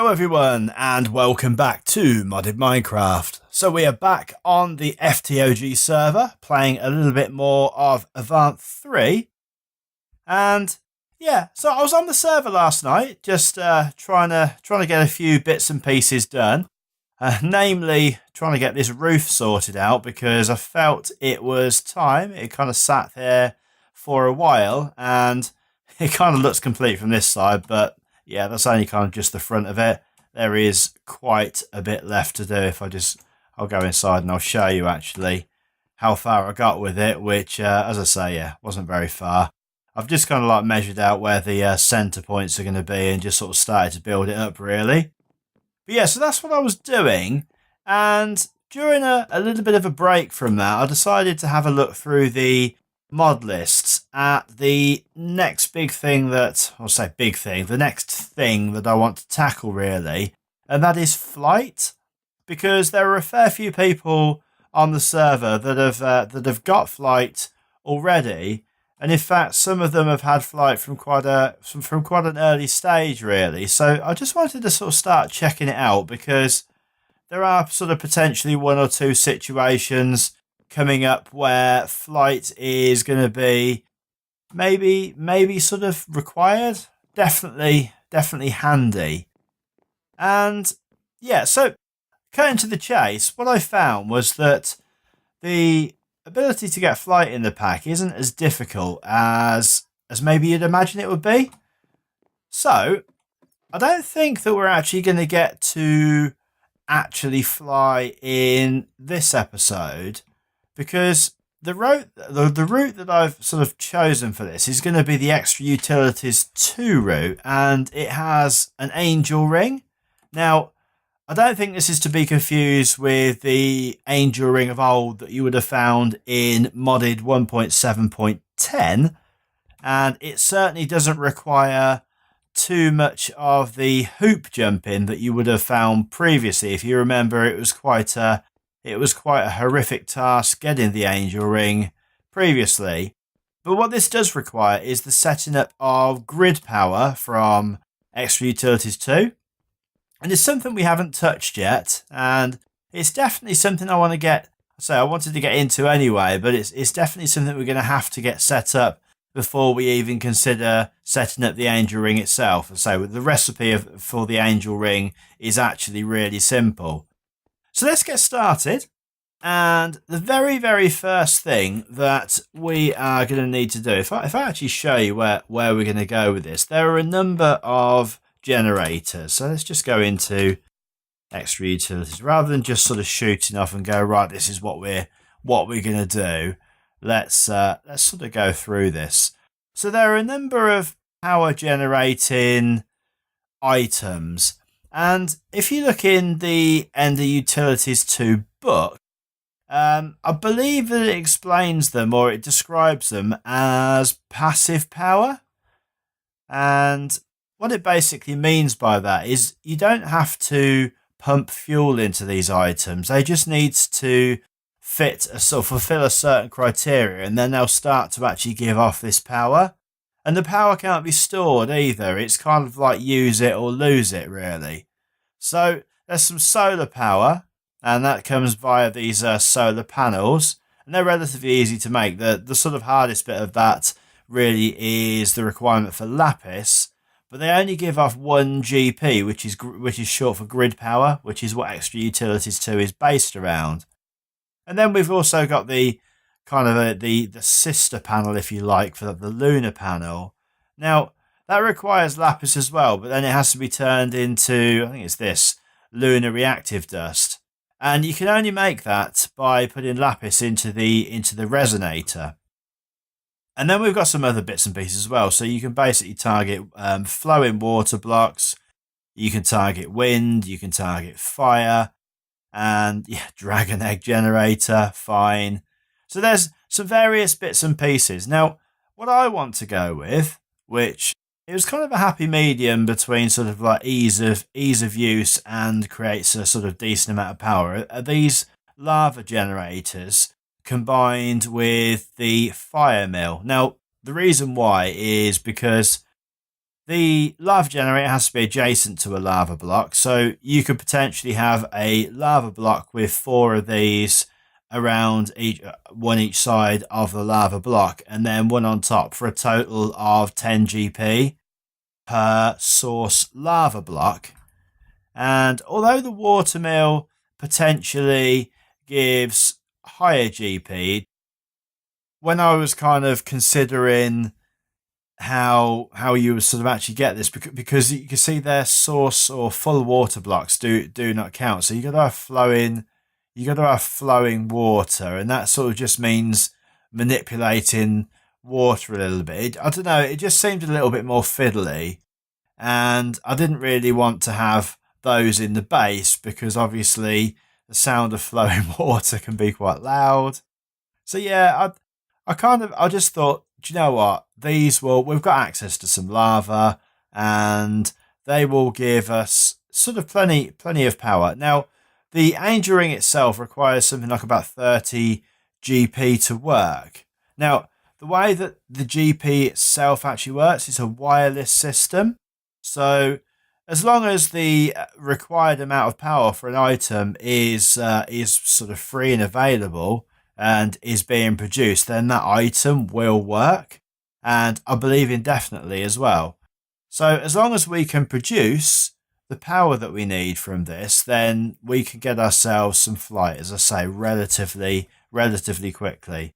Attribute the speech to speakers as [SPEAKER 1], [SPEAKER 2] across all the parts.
[SPEAKER 1] Hello everyone and welcome back to Modded Minecraft. So we are back on the FTOG server playing a little bit more of Avant 3. And yeah, so I was on the server last night just trying to get a few bits and pieces done. Namely trying to get this roof sorted out because I felt it was time. It kind of sat there for a while and it kind of looks complete from this side, but yeah, that's only kind of just the front of it. There is quite a bit left to do. I'll go inside and I'll show you actually how far I got with it, which, as I say, yeah, wasn't very far. I've just kind of like measured out where the center points are going to be and just sort of started to build it up really. But yeah, so that's what I was doing. And during a little bit of a break from that, I decided to have a look through the mod lists at the next big thing the next thing that I want to tackle really, and that is flight, because there are a fair few people on the server that have got flight already, and in fact some of them have had flight from quite an early stage really. So I just wanted to sort of start checking it out because there are sort of potentially one or two situations coming up where flight is going to be maybe sort of required, definitely handy. And yeah, so cutting to the chase, what I found was that the ability to get flight in the pack isn't as difficult as maybe you'd imagine it would be. So I don't think that we're actually going to get to actually fly in this episode, because the route that I've sort of chosen for this is going to be the ExtraUtils2 route, and it has an angel ring. Now, I don't think this is to be confused with the angel ring of old that you would have found in modded 1.7.10, and it certainly doesn't require too much of the hoop jumping that you would have found previously. If you remember, it was quite a horrific task getting the angel ring previously. But what this does require is the setting up of grid power from ExtraUtils2. And it's something we haven't touched yet. And it's definitely something I wanted to get into anyway, but it's definitely something we're going to have to get set up before we even consider setting up the angel ring itself. And so the recipe for the angel ring is actually really simple. So let's get started, and the very, very first thing that we are going to need to do, if I actually show you where we're going to go with this, there are a number of generators. So let's just go into ExtraUtils, rather than just sort of shooting off and go, right, this is what we're going to do. Let's sort of go through this. So there are a number of power generating items. And if you look in the Ender Utilities 2 book, I believe that it explains them, or it describes them as passive power. And what it basically means by that is you don't have to pump fuel into these items. They just need to fulfill a certain criteria, and then they'll start to actually give off this power. And the power can't be stored either. It's kind of like use it or lose it, really. So there's some solar power, and that comes via these solar panels, and they're relatively easy to make. The sort of hardest bit of that really is the requirement for lapis, but they only give off 1 GP, which is short for grid power, which is what ExtraUtils2 is based around. And then we've also got the kind of the sister panel, if you like, for the Lunar Panel. Now, that requires lapis as well, but then it has to be turned into, I think it's this, lunar reactive dust. And you can only make that by putting lapis into the Resonator. And then we've got some other bits and pieces as well. So you can basically target flowing water blocks, you can target wind, you can target fire, and yeah, dragon egg generator, fine. So there's some various bits and pieces. Now, what I want to go with, which it was kind of a happy medium between sort of like ease of use and creates a sort of decent amount of power, are these lava generators combined with the fire mill. Now, the reason why is because the lava generator has to be adjacent to a lava block. So you could potentially have a lava block with 4 of these around one each side of the lava block, and then one on top for a total of 10 GP per source lava block. And although the water mill potentially gives higher GP, when I was kind of considering how you would sort of actually get this, because you can see their source or full water blocks do not count. So you got to have flowing water, and that sort of just means manipulating water a little bit. I don't know, it just seemed a little bit more fiddly, and I didn't really want to have those in the base because obviously the sound of flowing water can be quite loud. So yeah, I just thought, do you know what? We've got access to some lava, and they will give us sort of plenty of power. Now, the Angel Ring itself requires something like about 30 GP to work. Now, the way that the GP itself actually works is a wireless system. So as long as the required amount of power for an item is sort of free and available and is being produced, then that item will work, and I believe indefinitely as well. So as long as we can produce the power that we need from this, then we can get ourselves some flight, as I say, relatively quickly.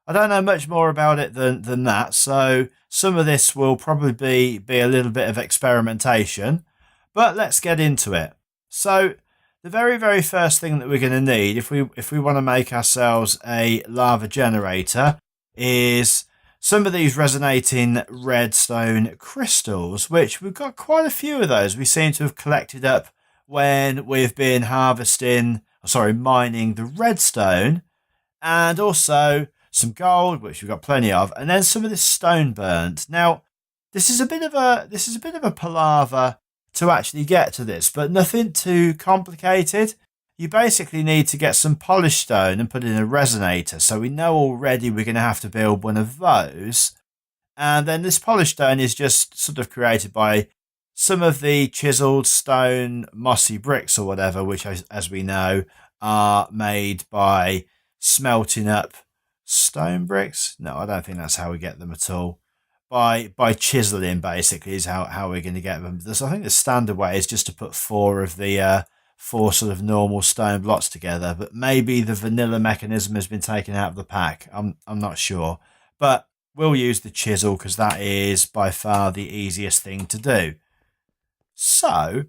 [SPEAKER 1] I don't know much more about it than that, so some of this will probably be a little bit of experimentation, but let's get into it. So the very first thing that we're going to need if we want to make ourselves a lava generator is some of these resonating redstone crystals, which we've got quite a few of those. We seem to have collected up when we've been mining the redstone, and also some gold, which we've got plenty of, and then some of this stone burnt. Now, this is a bit of a palaver to actually get to this, but nothing too complicated. You basically need to get some polished stone and put in a resonator. So we know already we're going to have to build one of those. And then this polished stone is just sort of created by some of the chiseled stone mossy bricks or whatever, which, as we know, are made by smelting up stone bricks. No, I don't think that's how we get them at all. By chiseling, basically, is how we're going to get them. I think the standard way is just to put 4 of the 4 sort of normal stone blocks together, but maybe the vanilla mechanism has been taken out of the pack. I'm not sure, but we'll use the chisel because that is by far the easiest thing to do. So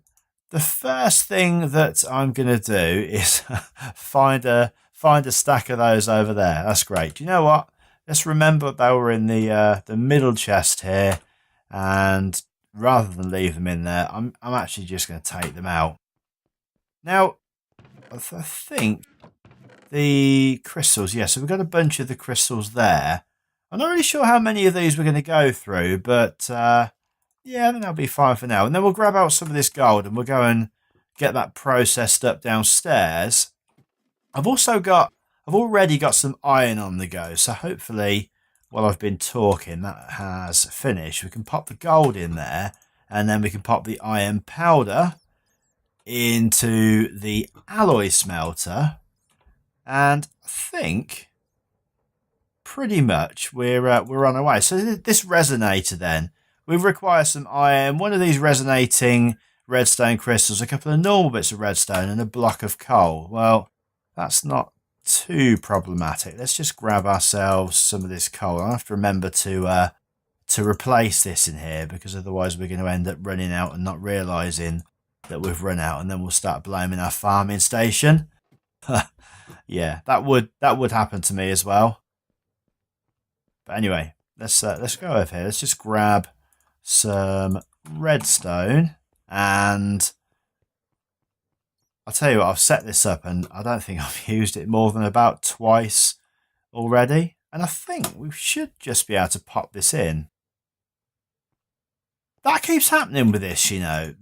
[SPEAKER 1] the first thing that I'm going to do is find a stack of those over there. That's great. Do you know what? Let's remember they were in the middle chest here, and rather than leave them in there, I'm actually just going to take them out. Now, I think the crystals, yeah, so we've got a bunch of the crystals there. I'm not really sure how many of these we're going to go through, but yeah, I think that'll be fine for now. And then we'll grab out some of this gold and we'll go and get that processed up downstairs. I've already got some iron on the go, so hopefully while I've been talking that has finished. We can pop the gold in there, and then we can pop the iron powder into the alloy smelter, and I think pretty much we're on our way. So this resonator, then we require some iron, one of these resonating redstone crystals, a couple of normal bits of redstone, and a block of coal. Well, that's not too problematic. Let's just grab ourselves some of this coal. I have to remember to replace this in here, because otherwise we're going to end up running out and not realizing that we've run out, and then we'll start blaming our farming station. Yeah, that would happen to me as well. But anyway, let's go over here. Let's just grab some redstone, and I'll tell you what, I've set this up and I don't think I've used it more than about twice already, and I think we should just be able to pop this in. That keeps happening with this, you know.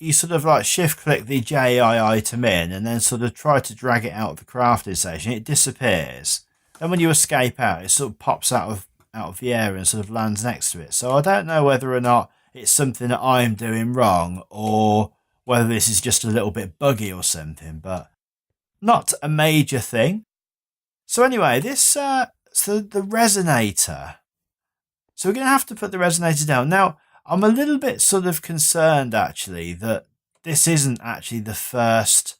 [SPEAKER 1] You sort of like shift click the JI item in and then sort of try to drag it out of the crafting station. It disappears. Then when you escape out, it sort of pops out of the air and sort of lands next to it. So I don't know whether or not it's something that I'm doing wrong, or whether this is just a little bit buggy or something, but not a major thing. So anyway, this so the resonator. So we're going to have to put the resonator down. Now, I'm a little bit sort of concerned actually that this isn't actually the first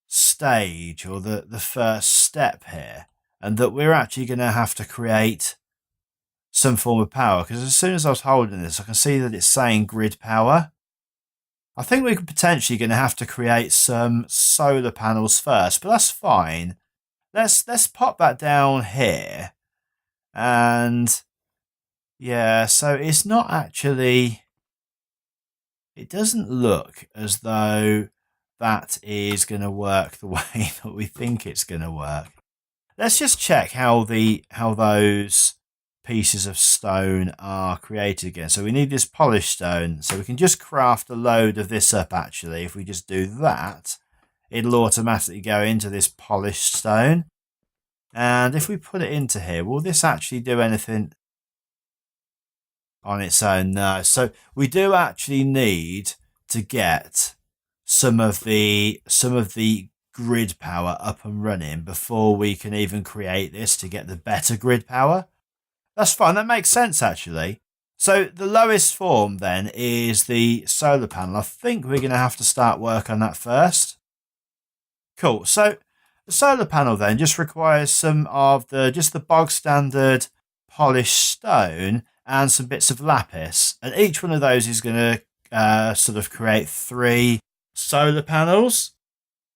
[SPEAKER 1] stage or the first step here, and that we're actually going to have to create some form of power, because as soon as I was holding this, I can see that it's saying grid power. I think we're potentially going to have to create some solar panels first, but that's fine. Let's pop that down here. And yeah, so it's not actually, it doesn't look as though that is going to work the way that we think it's going to work. Let's just check how those pieces of stone are created again. So we need this polished stone, so we can just craft a load of this up. Actually, if we just do that, it'll automatically go into this polished stone. And if we put it into here, will this actually do anything on its own? No. So we do actually need to get some of the grid power up and running before we can even create this to get the better grid power. That's fine. That makes sense, actually. So the lowest form then is the solar panel. I think we're going to have to start work on that first. Cool. So the solar panel then just requires some of just the bog standard polished stone and some bits of lapis. And each one of those is going to sort of create 3 solar panels.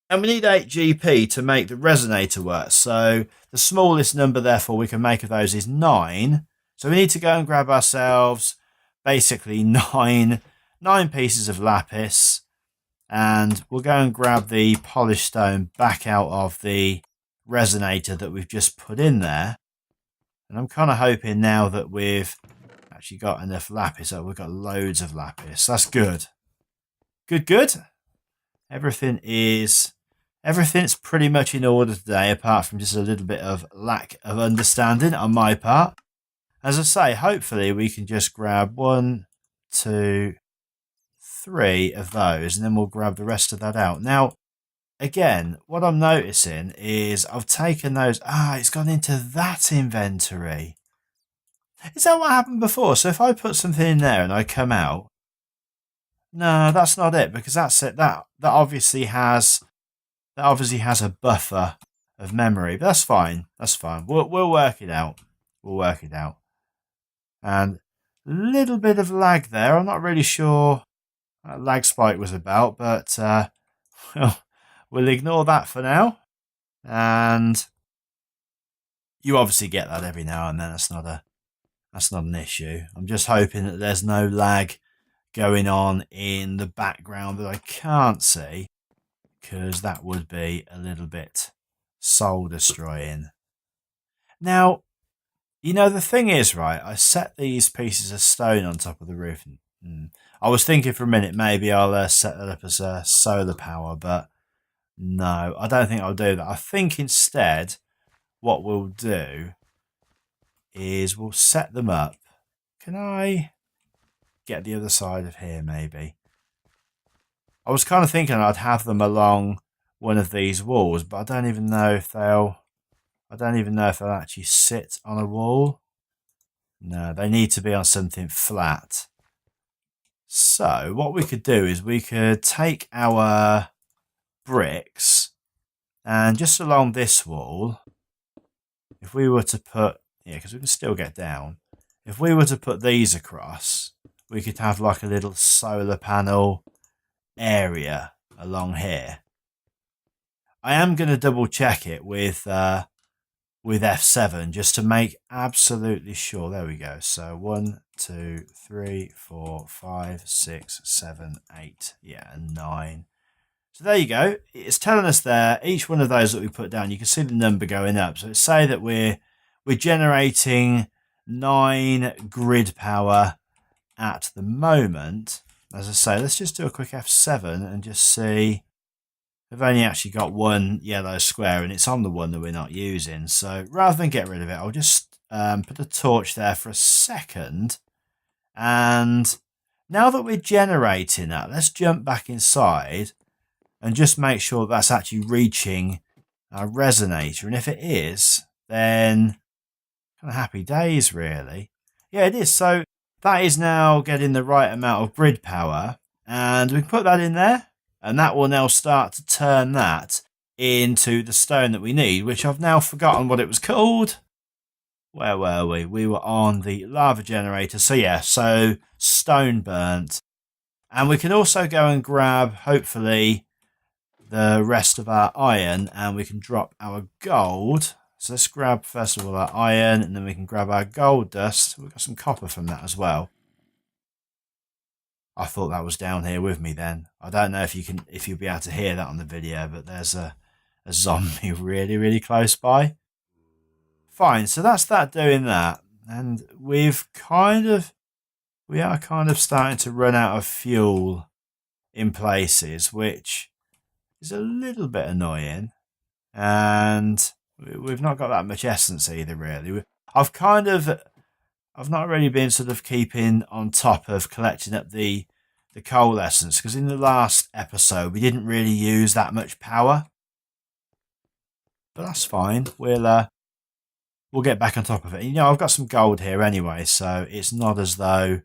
[SPEAKER 1] And we need 8 GP to make the resonator work. So the smallest number, therefore, we can make of those is 9. So we need to go and grab ourselves basically 9 pieces of lapis. And we'll go and grab the polished stone back out of the resonator that we've just put in there. And I'm kind of hoping now that we've actually got enough lapis. Oh, we've got loads of lapis. That's good. Good. Everything's pretty much in order today, apart from just a little bit of lack of understanding on my part. As I say, hopefully we can just grab 1, 2, 3 of those, and then we'll grab the rest of that out. Now, again, what I'm noticing is I've taken those. It's gone into that inventory. Is that what happened before? So if I put something in there and I come out, no, that's not it, because that's it. That obviously has a buffer of memory, but that's fine. We'll work it out. And a little bit of lag there. I'm not really sure what lag spike was about, but we'll ignore that for now. And you obviously get that every now and then. That's not an issue. I'm just hoping that there's no lag going on in the background that I can't see, because that would be a little bit soul destroying. Now, the thing is, right, I set these pieces of stone on top of the roof. And I was thinking for a minute maybe I'll set that up as a solar power, but no, I don't think I'll do that. I think instead what we'll do is we'll set them up. Can I get the other side of here maybe? I was kind of thinking I'd have them along one of these walls, but I don't even know if they'll actually sit on a wall. No, they need to be on something flat. So what we could do is we could take our bricks and just along this wall, if we were to put, because we can still get down, if we were to put these across, we could have like a little solar panel area along here. I am going to double check it with F7 just to make absolutely sure. There we go. So 1, 2, 3, 4, 5, 6, 7, 8, and 9. So there you go. It's telling us there, each one of those that we put down, you can see the number going up. So it's say that we're generating 9 grid power at the moment. As I say, let's just do a quick F7 and just see. We've only actually got 1 yellow square, and it's on the one that we're not using. So rather than get rid of it, I'll just put a torch there for a second. And now that we're generating that, let's jump back inside and just make sure that's actually reaching our resonator. And if it is, then kind of happy days, really. Yeah, it is. So that is now getting the right amount of grid power, and we can put that in there, and that will now start to turn that into the stone that we need, which I've now forgotten what it was called. Where were we? We were on the lava generator. So yeah, so stone burnt. And we can also go and grab, hopefully, the rest of our iron, and we can drop our gold. So let's grab, first of all, our iron, and then we can grab our gold dust. We've got some copper from that as well. I thought that was down here with me then. I don't know if you'll be able to hear that on the video, but there's a zombie really, really close by. Fine, so that's that doing that. And we are kind of starting to run out of fuel in places, which is a little bit annoying. And we've not got that much essence either, really. I've not really been sort of keeping on top of collecting up the coal essence, because in the last episode we didn't really use that much power. But that's fine. We'll get back on top of it. You know, I've got some gold here anyway, so it's not as though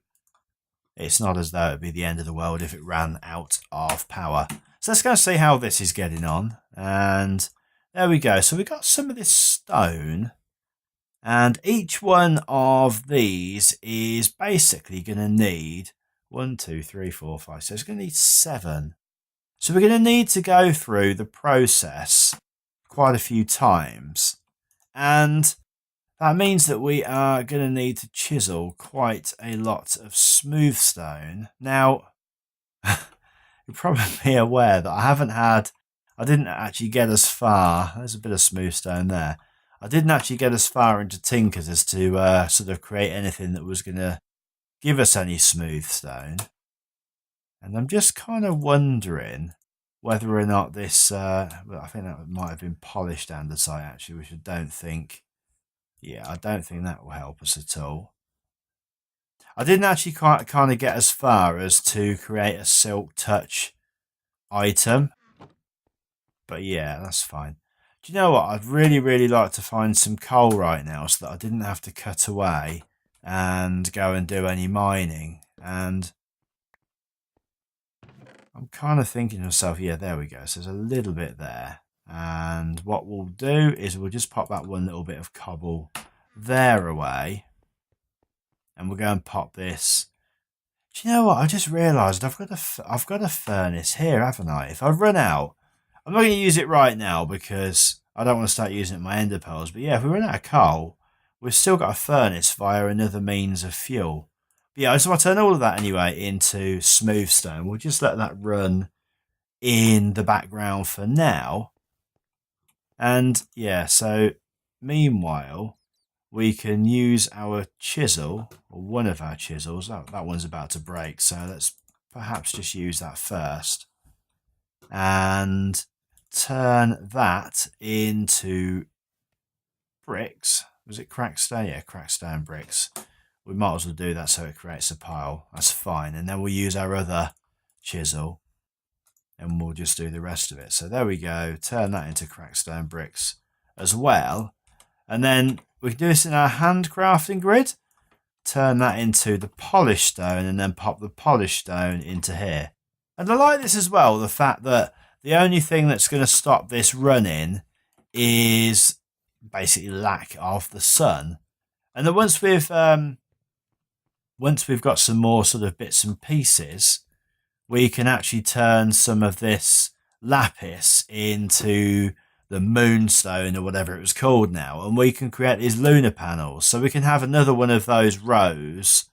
[SPEAKER 1] it'd be the end of the world if it ran out of power. So let's go and see how this is getting on. And there we go. So we got some of this stone, and each one of these is basically going to need 1, 2, 3, 4, 5. So it's going to need 7. So we're going to need to go through the process quite a few times. And that means that we are going to need to chisel quite a lot of smooth stone. Now, you're probably aware that I didn't actually get as far. There's a bit of smooth stone there. I didn't actually get as far into Tinkers as to sort of create anything that was going to give us any smooth stone. And I'm just kind of wondering whether or not this, well, I think that might have been polished andesite actually, which I don't think that will help us at all. I didn't actually kind of get as far as to create a silk touch item. But yeah, that's fine. Do you know what? I'd really, really like to find some coal right now so that I didn't have to cut away and go and do any mining. And I'm kind of thinking to myself, yeah, there we go. So there's a little bit there. And what we'll do is we'll just pop that one little bit of cobble there away. And we'll go and pop this. Do you know what? I just realised I've got a furnace here, haven't I? If I run out, I'm not going to use it right now because I don't want to start using it in my ender pearls. But yeah, if we run out of coal, we've still got a furnace via another means of fuel. But yeah, I just want to turn all of that anyway into smooth stone. We'll just let that run in the background for now. And yeah, so meanwhile, we can use our chisel, or one of our chisels. That one's about to break, so let's perhaps just use that first. And turn that into bricks. Was it cracked stone? Yeah, cracked stone bricks. We might as well do that so it creates a pile. That's fine. And then we'll use our other chisel and we'll just do the rest of it. So there we go. Turn that into cracked stone bricks as well. And then we can do this in our handcrafting grid. Turn that into the polished stone and then pop the polished stone into here. And I like this as well, the fact that the only thing that's going to stop this running is basically lack of the sun. And then once we've got some more sort of bits and pieces, we can actually turn some of this lapis into the moonstone or whatever it was called now, and we can create these lunar panels. So we can have another one of those rows,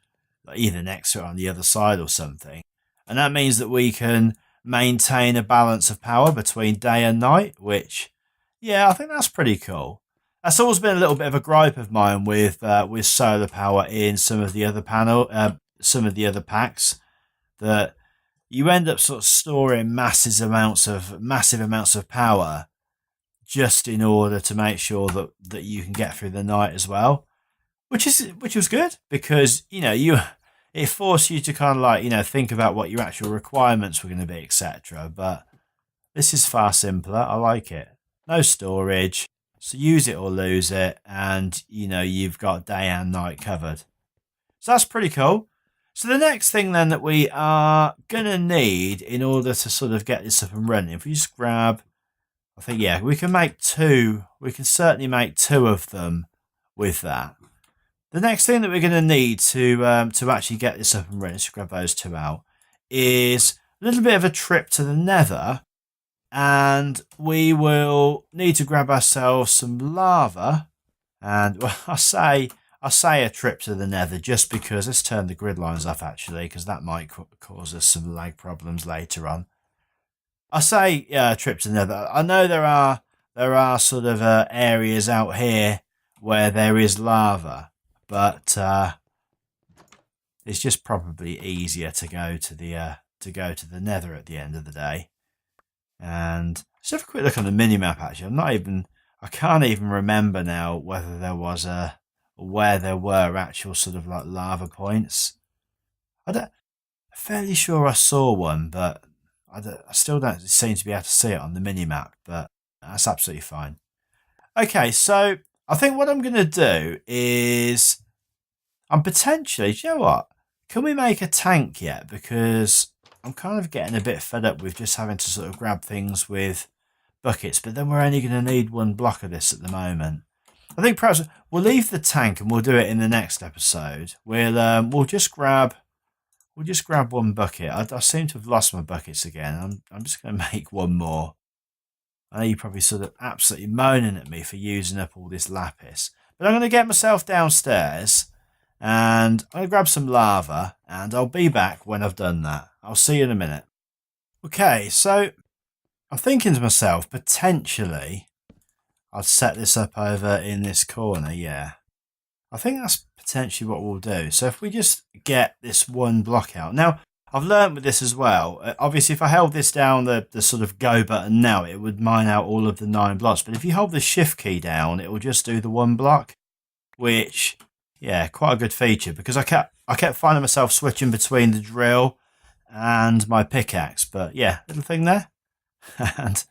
[SPEAKER 1] either next to it or on the other side or something. And that means that we can maintain a balance of power between day and night, which, yeah, I think that's pretty cool. That's always been a little bit of a gripe of mine with solar power in some of the other packs, that you end up sort of storing massive amounts of power just in order to make sure that you can get through the night as well, which was good because, you know, it forced you to kind of like, you know, think about what your actual requirements were going to be, etc. But this is far simpler. I like it. No storage. So use it or lose it. And, you know, you've got day and night covered. So that's pretty cool. So the next thing then that we are going to need in order to sort of get this up and running, if we just grab, I think, yeah, we can make two. We can certainly make two of them with that. The next thing that we're going to need to actually get this up and running, to grab those two out, is a little bit of a trip to the nether. And we will need to grab ourselves some lava. And well, I say a trip to the nether just because, let's turn the grid lines off actually, because that might cause us some lag problems later on. I say a trip to the nether. I know there are sort of areas out here where there is lava, but it's just probably easier to go to the nether at the end of the day. And let's have a quick look on the mini-map actually. I can't even remember now whether there was where there were actual sort of like lava points. I'm fairly sure I saw one, but I still don't seem to be able to see it on the mini-map, but that's absolutely fine. Okay, so I think what I'm going to do is I'm potentially, do you know what? Can we make a tank yet? Because I'm kind of getting a bit fed up with just having to sort of grab things with buckets, but then we're only going to need one block of this at the moment. I think perhaps we'll leave the tank and we'll do it in the next episode. We'll just grab one bucket. I seem to have lost my buckets again. I'm just going to make one more. I know you're probably sort of absolutely moaning at me for using up all this lapis, but I'm going to get myself downstairs and I'm going to grab some lava and I'll be back when I've done that. I'll see you in a minute. Okay, so I'm thinking to myself, potentially I'd set this up over in this corner, yeah. I think that's potentially what we'll do. So if we just get this one block out. Now, I've learned with this as well. Obviously, if I held this down, the sort of go button now, it would mine out all of the 9 blocks. But if you hold the shift key down, it will just do the one block, which, yeah, quite a good feature. Because I kept finding myself switching between the drill and my pickaxe. But yeah, little thing there. And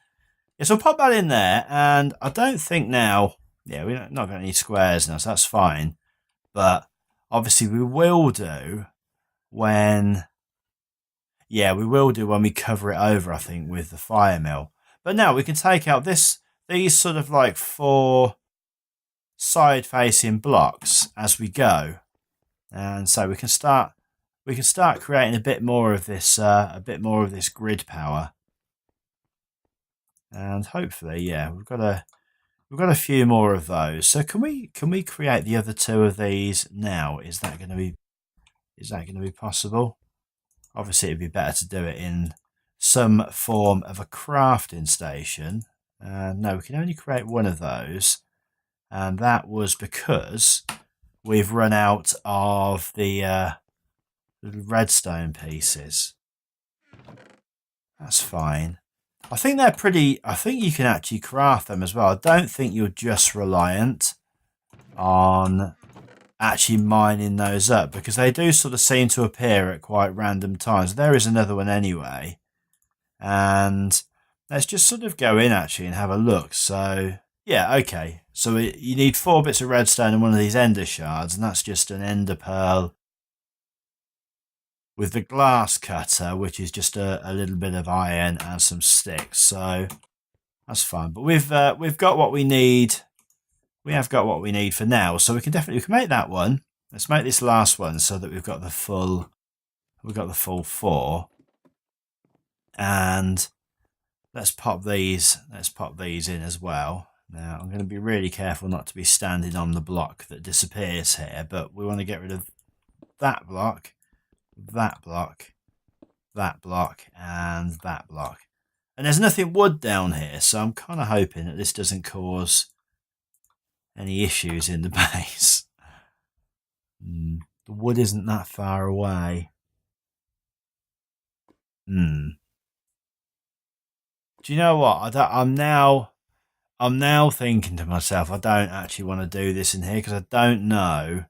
[SPEAKER 1] yeah, so I'll pop that in there. And I don't think now, yeah, we're not going to need squares now, so that's fine. But obviously we will do when, yeah, we will do when we cover it over, I think, with the fire mill. But now we can take out these sort of like 4 side-facing blocks as we go. And so we can start creating a bit more of this grid power. And hopefully, yeah, we've got a few more of those. So can we create the other 2 of these now? Is that going to be possible? Obviously, it'd be better to do it in some form of a crafting station. No, we can only create one of those, and that was because we've run out of the redstone pieces. That's fine. I think they're pretty. I think you can actually craft them as well. I don't think you're just reliant on actually mining those up, because they do sort of seem to appear at quite random times. There is another one anyway, and let's just sort of go in actually and have a look. So yeah, okay, so you need 4 bits of redstone and one of these ender shards, and that's just an ender pearl with the glass cutter, which is just a little bit of iron and some sticks. So that's fine, but we've got what we need. We have got what we need for now, so we can make that one. Let's make this last one so that we've got the full 4. And let's pop these in as well. Now I'm going to be really careful not to be standing on the block that disappears here, but we want to get rid of that block, that block, that block, and that block. And there's nothing wood down here, so I'm kind of hoping that this doesn't cause any issues in the base. The wood isn't that far away. Do you know what? I'm now thinking to myself, I don't actually want to do this in here because I don't know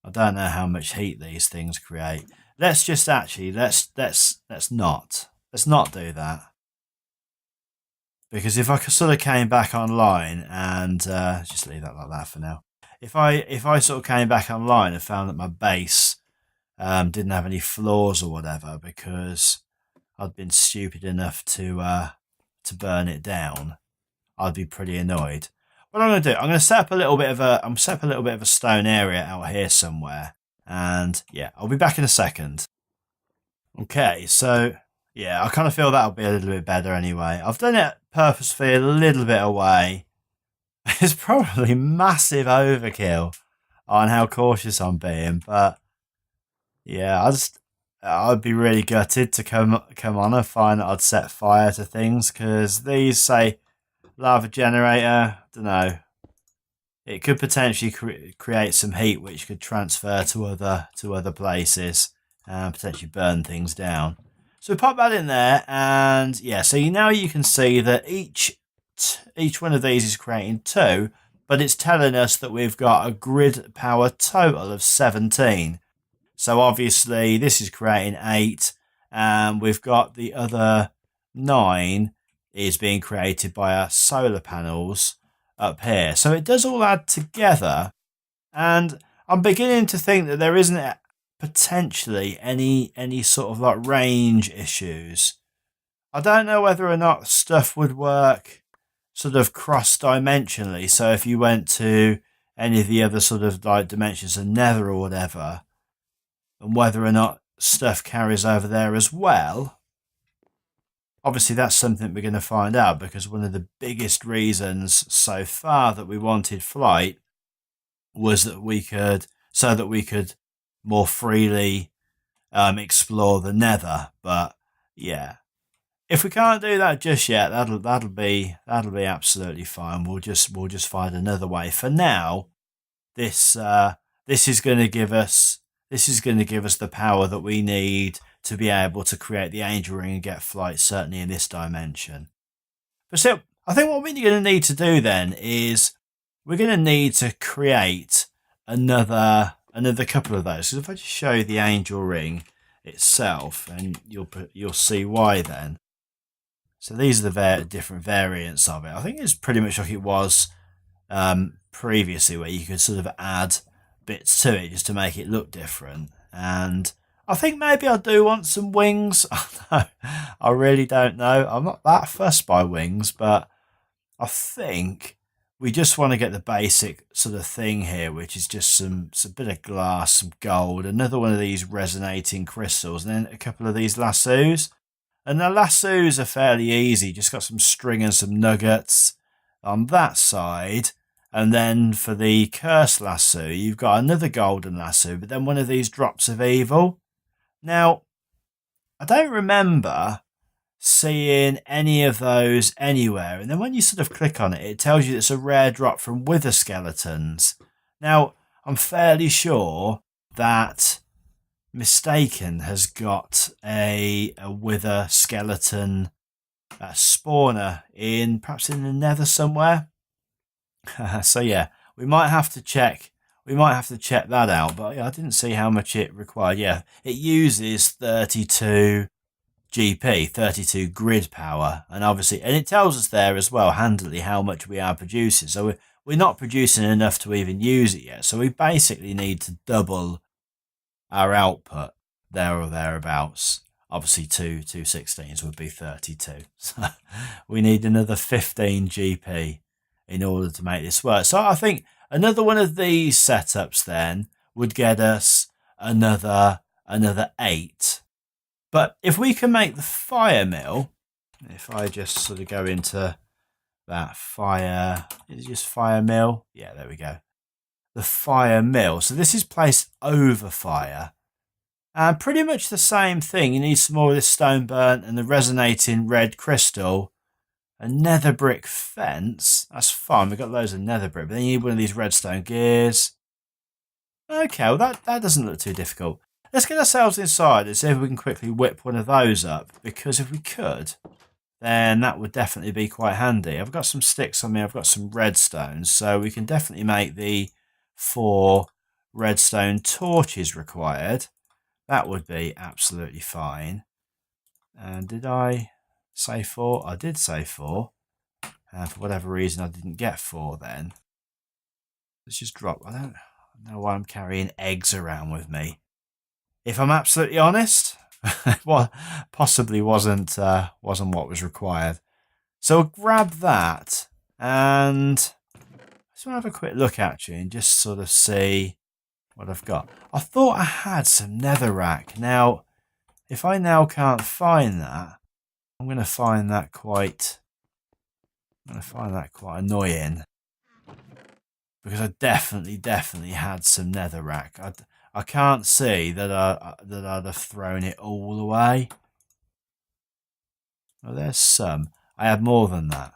[SPEAKER 1] I don't know how much heat these things create. Let's just actually let's not do that, because if I sort of came back online and just leave that like that for now. If I sort of came back online and found that my base didn't have any flaws or whatever because I'd been stupid enough to burn it down, I'd be pretty annoyed. What I'm going to do, I'm going to set up a little bit of a stone area out here somewhere, and yeah, I'll be back in a second. Okay, so yeah, I kind of feel that'll be a little bit better anyway. I've done it purposefully a little bit away. It's probably massive overkill on how cautious I'm being, but yeah, I'd be really gutted to come on and find that I'd set fire to things, because these say lava generator, don't know, it could potentially create some heat which could transfer to other places and potentially burn things down. So we pop that in there, and yeah, so now you can see that each one of these is creating 2, but it's telling us that we've got a grid power total of 17. So obviously this is creating 8, and we've got the other 9 is being created by our solar panels up here. So it does all add together, and I'm beginning to think that there isn't potentially any sort of like range issues. I don't know whether or not stuff would work sort of cross-dimensionally. So if you went to any of the other sort of like dimensions of Nether or whatever, and whether or not stuff carries over there as well. Obviously, that's something we're going to find out, because one of the biggest reasons so far that we wanted flight was that we could more freely explore the Nether. But yeah, if we can't do that just yet, that'll be absolutely fine. We'll just find another way. For now, this is going to give us the power that we need to be able to create the angel ring and get flight, certainly in this dimension. But still, I think what we're going to need to do then is we're going to need to create another couple of those. So if I just show you the angel ring itself, and you'll see why then. So these are the different variants of it. I think it's pretty much like it was previously, where you could sort of add bits to it just to make it look different. And I think maybe I do want some wings. I really don't know. I'm not that fussed by wings, but I think we just want to get the basic sort of thing here, which is just some bit of glass, some gold, another one of these resonating crystals, and then a couple of these lassos. And the lassos are fairly easy. Just got some string and some nuggets on that side. And then for the curse lasso, you've got another golden lasso, but then one of these drops of evil. Now, I don't remember seeing any of those anywhere. And then when you sort of click on it, it tells you it's a rare drop from wither skeletons. Now, I'm fairly sure that Mistaken has got a wither skeleton spawner perhaps in the Nether somewhere. So yeah, we might have to check that out. But yeah, I didn't see how much it required. Yeah, it uses 32 GP, 32 grid power, and obviously, and it tells us there as well handily how much we are producing. So we're not producing enough to even use it yet. So we basically need to double our output there or thereabouts. Obviously, two 16s would be 32. So we need another 15 GP in order to make this work. So I think another one of these setups then would get us another 8. But if we can make the fire mill, if I just sort of go into that fire, is it just fire mill? Yeah, there we go. The fire mill. So this is placed over fire. And pretty much the same thing. You need some more of this stone burnt and the resonating red crystal. A nether brick fence. That's fine. We've got loads of nether brick. But then you need one of these redstone gears. Okay, well that doesn't look too difficult. Let's get ourselves inside and see if we can quickly whip one of those up. Because if we could, then that would definitely be quite handy. I've got some sticks on me. I've got some redstones. So we can definitely make the 4 redstone torches required, that would be absolutely fine. And did I say 4? I did say 4. And for whatever reason, I didn't get 4 then. Let's just drop. I don't know why I'm carrying eggs around with me. If I'm absolutely honest, well, possibly wasn't what was required. So we'll grab that, and just want to have a quick look actually and just sort of see what I've got. I thought I had some netherrack. Now, if I now can't find that, I'm going to find that quite annoying, because I definitely had some netherrack. I can't see that I'd have thrown it all away. Oh, there's some. I had more than that.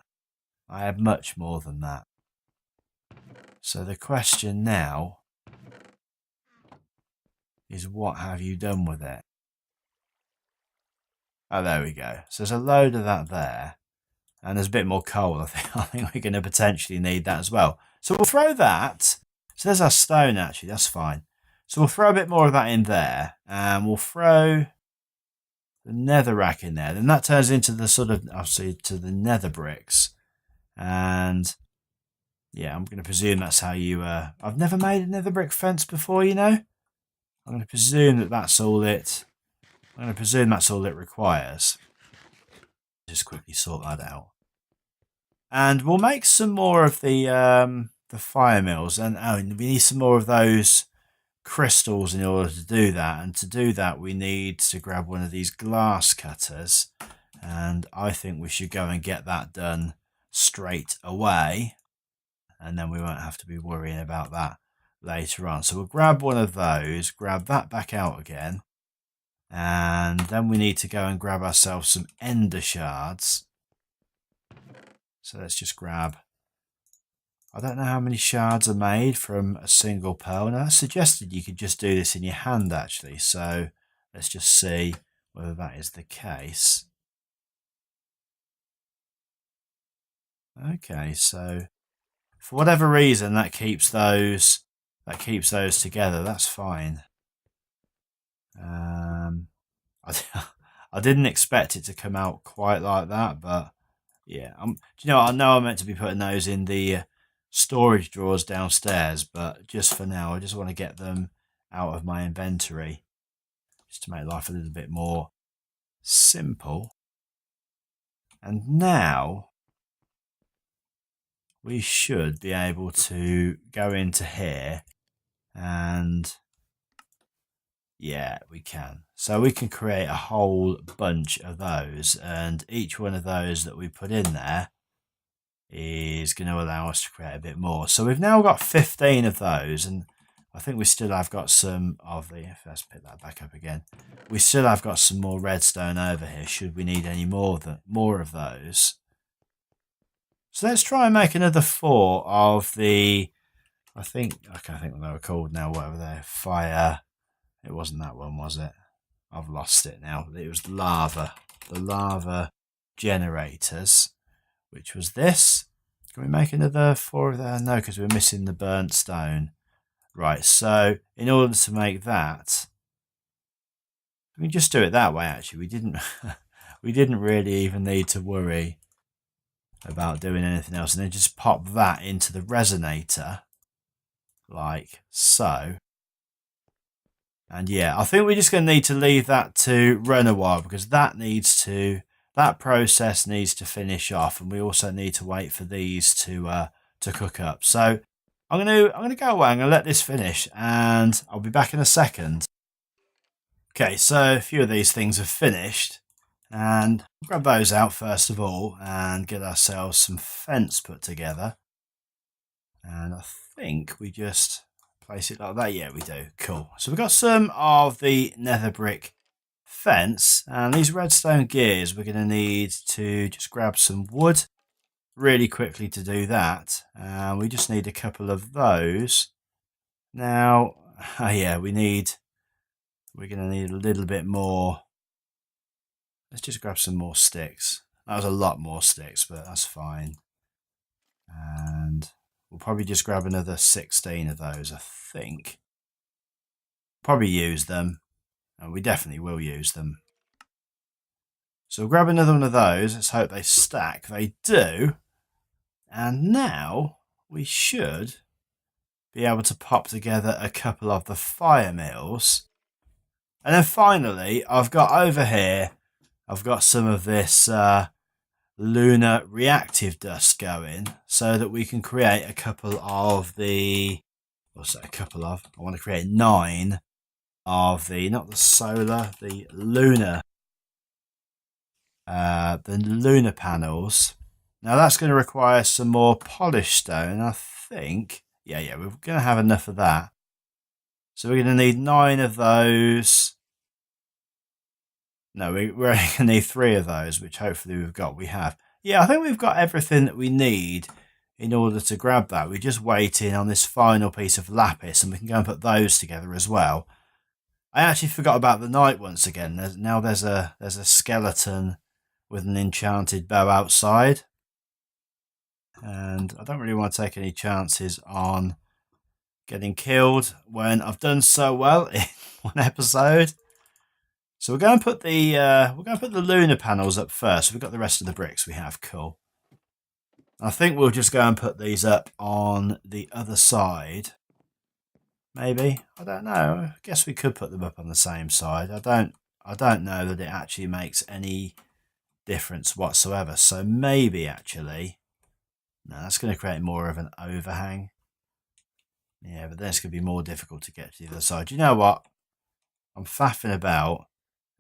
[SPEAKER 1] I had much more than that. So the question now is, what have you done with it? Oh, there we go. So there's a load of that there. And there's a bit more coal. I think we're going to potentially need that as well. So we'll throw that. So there's our stone actually. That's fine. So we'll throw a bit more of that in there. And we'll throw the netherrack in there. Then that turns into the sort of, obviously, to the nether bricks. And yeah, I'm going to presume that's how you... I've never made a nether brick fence before, you know. I'm going to presume that that's all it... I'm going to presume that's all it requires. Just quickly sort that out. And we'll make some more of the fire mills. And we need some more of those crystals in order to do that. And to do that, we need to grab one of these glass cutters. And I think we should go and get that done straight away. And then we won't have to be worrying about that later on. So we'll grab one of those, grab that back out again. And then we need to go and grab ourselves some ender shards. So let's just grab... I don't know how many shards are made from a single pearl. Now, I suggested you could just do this in your hand, actually. So let's just see whether that is the case. Okay, so for whatever reason, that keeps those together. That's fine. I didn't expect it to come out quite like that, but yeah. Do you know what? I know I'm meant to be putting those in the storage drawers downstairs, but just for now, I just want to get them out of my inventory, just to make life a little bit more simple. And now we should be able to go into here, and yeah, we can. So we can create a whole bunch of those, and each one of those that we put in there is going to allow us to create a bit more. So we've now got 15 of those, and I think we still have got some of the... Let's pick that back up again. We still have got some more redstone over here, should we need any more of those. So let's try and make another 4 of the... I can't think what they were called now, whatever they're... Fire... It wasn't that one, was it? I've lost it now. It was the lava generators, which was this. Can we make another 4 of that? No, because we're missing the burnt stone. Right, so in order to make that, we can just do it that way. Actually, we didn't really even need to worry about doing anything else, and then just pop that into the resonator like so. And yeah, I think we're just going to need to leave that to run a while, because that process needs to finish off, and we also need to wait for these to cook up. So I'm going to go away. I'm going to let this finish, and I'll be back in a second. Okay, so a few of these things have finished, and we'll grab those out first of all and get ourselves some fence put together. And I think we just place it like that. Yeah, we do. Cool. So we've got some of the nether brick fence, and these redstone gears, we're going to need to just grab some wood really quickly to do that. And we just need a couple of those. Now, yeah, we're going to need a little bit more. Let's just grab some more sticks. That was a lot more sticks, but that's fine. And we'll probably just grab another 16 of those, I think. Probably use them. And we definitely will use them. So we'll grab another one of those. Let's hope they stack. They do. And now we should be able to pop together a couple of the fire mills. And then finally, I've got over here, I've got some of this lunar reactive dust going so that we can create a couple of the, what's that, a couple of, I want to create 9 of the, not the solar, the lunar panels. Now that's going to require some more polished stone, I think. Yeah, we're going to have enough of that. So we're going to need 9 of those. No, we're only going to need 3 of those, which hopefully we have. Yeah, I think we've got everything that we need in order to grab that. We're just waiting on this final piece of lapis, and we can go and put those together as well. I actually forgot about the knight once again. There's a skeleton with an enchanted bow outside. And I don't really want to take any chances on getting killed when I've done so well in one episode. So we're going to put the lunar panels up first. We've got the rest of the bricks we have. Cool. I think we'll just go and put these up on the other side. Maybe. I don't know. I guess we could put them up on the same side. I don't know that it actually makes any difference whatsoever. So maybe actually, no, that's going to create more of an overhang. Yeah, but then it's going to be more difficult to get to the other side. You know what? I'm faffing about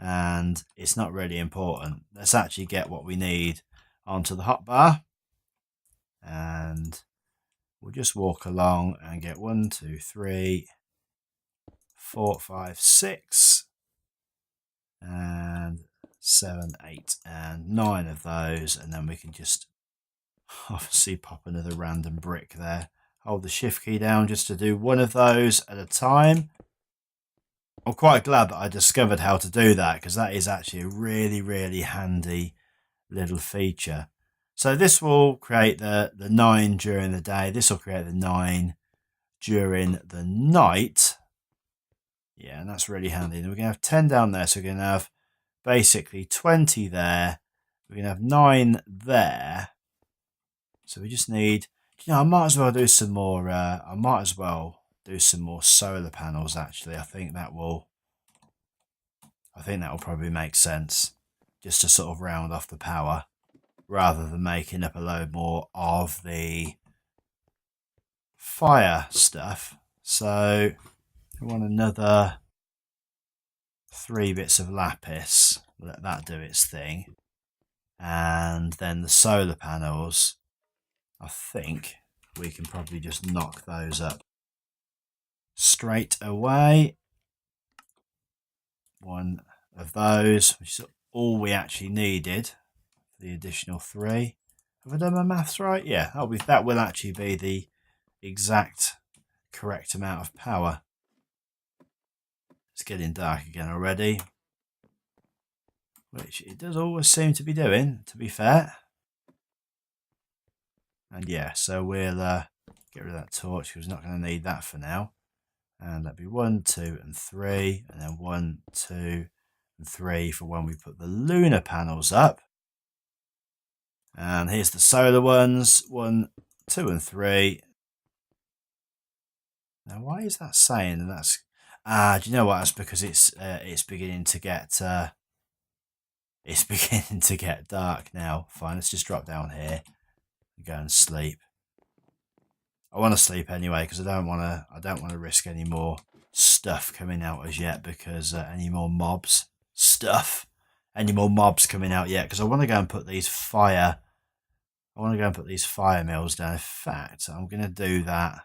[SPEAKER 1] and it's not really important. Let's actually get what we need onto the hotbar. And we'll just walk along and get 1, 2, 3, 4, 5, 6, and 7, 8, and 9 of those. And then we can just obviously pop another random brick there. Hold the shift key down just to do one of those at a time. I'm quite glad that I discovered how to do that, because that is actually a really, really handy little feature. So this will create the 9 during the day. This will create the 9 during the night. Yeah, and that's really handy. And we're going to have 10 down there. So we're going to have basically 20 there. We're going to have 9 there. So we just need, I might as well do some more. I might as well do some more solar panels. Actually, I think that will probably make sense, just to sort of round off the power, rather than making up a load more of the fire stuff. So we want another 3 bits of lapis. Let that do its thing, and then the solar panels, I think we can probably just knock those up straight away. 1 of those, which is all we actually needed for the additional 3. Have I done my maths right? Yeah, that will actually be the exact correct amount of power. It's getting dark again already, which it does always seem to be doing, to be fair. And yeah, so we'll get rid of that torch, because we're not going to need that for now. And that'd be 1, 2, and 3, and then 1, 2, and 3 for when we put the lunar panels up. And here's the solar ones, 1, 2, and 3. Now, why is that saying that that's? Do you know what? That's because it's beginning to get dark now. Fine, let's just drop down here and go and sleep. I want to sleep anyway, because I don't want to risk any more stuff coming out as yet, because any more mobs coming out yet, because I want to go and put these fire mills down. In fact, I'm going to do that.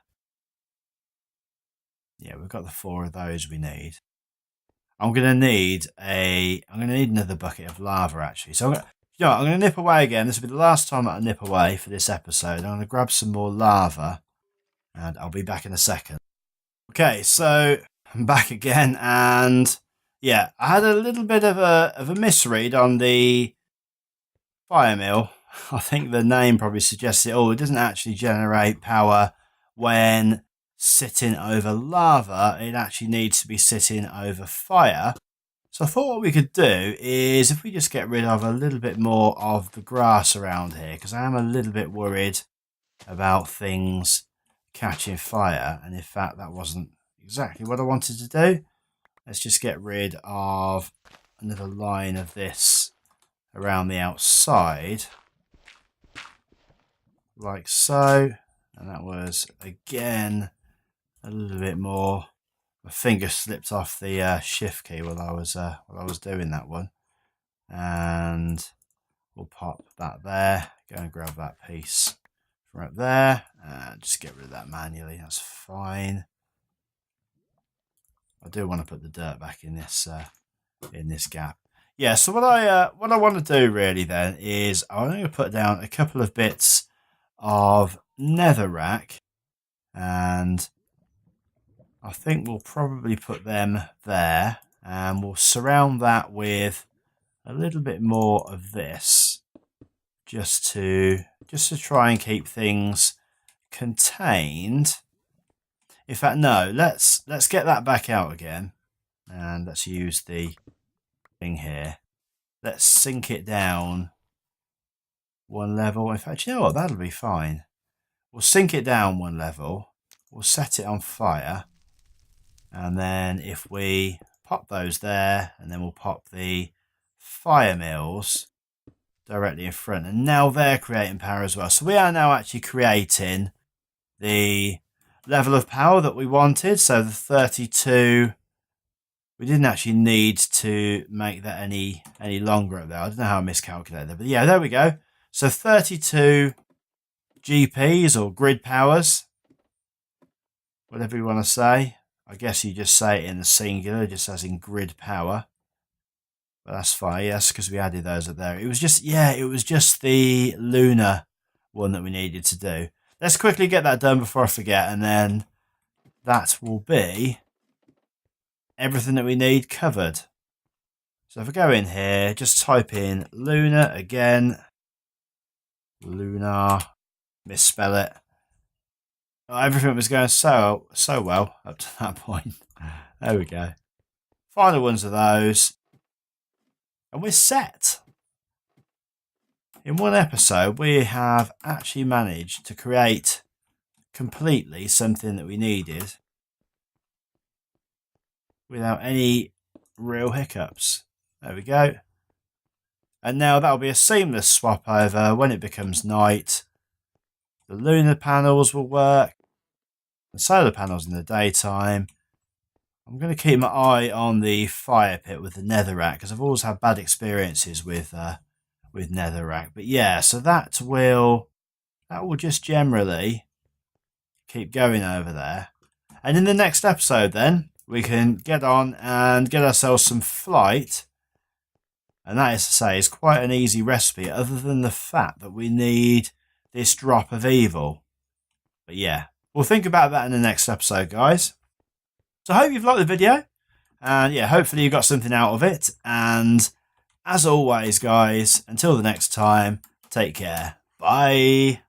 [SPEAKER 1] Yeah, we've got the 4 of those we need. I'm going to need another bucket of lava, actually. So I'm going to nip away again. This will be the last time that I nip away for this episode. I'm going to grab some more lava, and I'll be back in a second. Okay, so I'm back again, and yeah, I had a little bit of a misread on the fire mill. I think the name probably suggests it. It doesn't actually generate power when sitting over lava, it actually needs to be sitting over fire. So I thought what we could do is if we just get rid of a little bit more of the grass around here, because I am a little bit worried about things catching fire. And in fact, that wasn't exactly what I wanted to do. Let's just get rid of another line of this around the outside, like so. And that was, again, a little bit more. My finger slipped off the shift key while I was doing that one. And we'll pop that there. Go and grab that piece from up there. And just get rid of that manually. That's fine. I do want to put the dirt back in this gap. Yeah, so what I want to do really then is I'm going to put down a couple of bits of netherrack, and I think we'll probably put them there, and we'll surround that with a little bit more of this, just to try and keep things contained. In fact, no, let's get that back out again, and let's use the thing here. Let's sink it down one level. In fact, you know what? That'll be fine. We'll sink it down one level. We'll set it on fire. And then if we pop those there, and then we'll pop the fire mills directly in front. And now they're creating power as well. So we are now actually creating the level of power that we wanted. So the 32... we didn't actually need to make that any longer up there. I don't know how I miscalculated that. But yeah, there we go. So 32 GPs or grid powers, whatever you want to say. I guess you just say it in the singular, just as in grid power. But that's fine. Yes, because we added those up there. It was just, yeah, it was just the lunar one that we needed to do. Let's quickly get that done before I forget. And then that will be everything that we need covered. So if I go in here, just type in lunar again. Lunar, misspell it. Oh, everything was going so well up to that point. There we go. Final ones of those. And we're set. In one episode, we have actually managed to create completely something that we needed without any real hiccups. There we go. And now that'll be a seamless swap over when it becomes night. The lunar panels will work. The solar panels in the daytime. I'm going to keep my eye on the fire pit with the netherrack, because I've always had bad experiences with netherrack. But yeah, so that will just generally keep going over there. And in the next episode then, we can get on and get ourselves some flight. And that is to say, is quite an easy recipe, other than the fact that we need this drop of evil. But yeah, we'll think about that in the next episode, guys. So I hope you've liked the video. And yeah, hopefully you got something out of it. And as always, guys, until the next time, take care. Bye.